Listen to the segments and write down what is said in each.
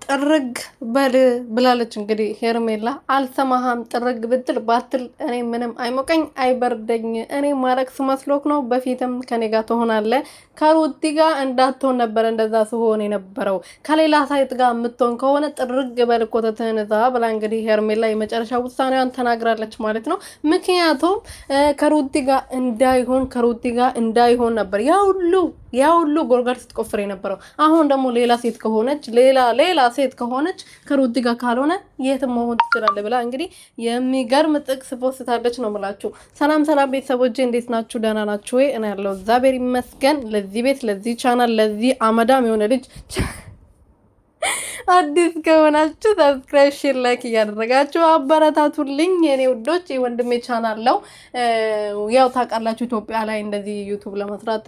ጥርግ በል ብላለች። እንግዲህ ሄርሜላ አልሰማሃም። ጥርግ ብትል ባትል እኔ ምንም አይሞቀኝ አይበርደኝ። እኔ ማረክስ መስሎክ ነው። በፊትም ከኔ ጋር ትሆናለህ። ከሩቲ ጋር እንዳትሆን ነበር እንደዛ ሲሆን የነበረው። ከሌላ ሳይት ጋር የምትሆን ከሆነ ጥርግ በል ኮተትህን እዛ ብላ እንግዲህ ሄርሜላ የመጨረሻ ውሳኔዋን ተናግራለች ማለት ነው። ምክንያቱም ከሩቲ ጋር እንዳይሆን ነበር ያ ሁሉ ጎርጋር ስትቆፍር የነበረው። አሁን ደግሞ ሌላ ሴት ከሆነች ሌላ ሴት ከሆነች ከሩቲ ጋር ካልሆነ የትም መሆን ትችላለህ ብላ እንግዲህ የሚገርም ጥቅስ ፖስታለች ነው የምላችሁ። ሰላም ቤተሰቦቼ እንዴት ናችሁ? ደህና ናችሁ ወይ? እኔ ያለው እግዚአብሔር ይመስገን። ለዚህ ቤት ለዚህ ቻናል ለዚህ አመዳም የሆነ ልጅ አዲስ ከሆናችሁ ሰብስክራይብ፣ ሼር፣ ላይክ እያደረጋችሁ አበረታቱልኝ የኔ ውዶች። ወንድሜ ቻናል ነው ያው ታውቃላችሁ፣ ኢትዮጵያ ላይ እንደዚህ ዩቲዩብ ለመስራት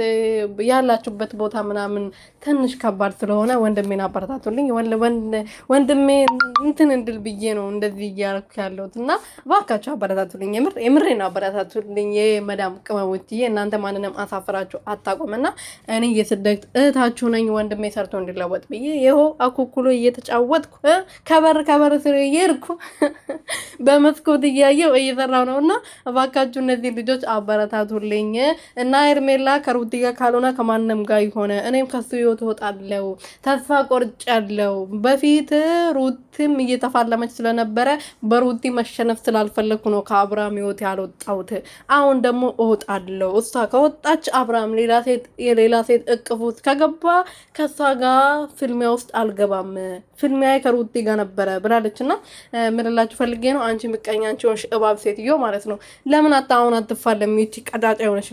ያላችሁበት ቦታ ምናምን ትንሽ ከባድ ስለሆነ ወንድሜን አበረታቱልኝ። ወንድሜ እንትን እንድል ብዬ ነው እንደዚህ እያደረኩ ያለሁት እና እባካችሁ አበረታቱልኝ። የምሬን አበረታቱልኝ የመዳም ቅመሞችዬ። እናንተ ማንንም አሳፍራችሁ አታውቁምና እኔ የስደት እህታችሁ ነኝ። ወንድሜ ሰርቶ እንዲለወጥ ብዬ ይኸው አኩኩሎ እየተጫወትኩ ከበር ስር እየሄድኩ በመስኮት እያየው እየሰራው ነውና እባካችሁ እነዚህ ልጆች አበረታቱልኝ እና ሄርሜላ ከሩቲ ጋር ካልሆነ ከማንም ጋር ይሆነ እኔም ከሱ ህይወት እወጣለሁ። ተስፋ ቆርጫለሁ። በፊት ሩቲም እየተፋለመች ስለነበረ በሩቲ መሸነፍ ስላልፈለኩ ነው ከአብርሃም ህይወት ያልወጣሁት። አሁን ደግሞ እወጣለሁ። እሷ ከወጣች አብርሃም የሌላ ሴት እቅፍ ውስጥ ከገባ ከሷ ጋር ፍልሚያ ውስጥ አልገባም። ፍልሚያ ከሩቲ ጋር ነበረ ብላለች እና ምንላችሁ ፈልጌ ነው። አንቺ ምቀኛ፣ አንቺ ሆንሽ እባብ ሴትዮ ማለት ነው። ለምን አሁን አትፋለም? ይቺ ቀዳጫ የሆነች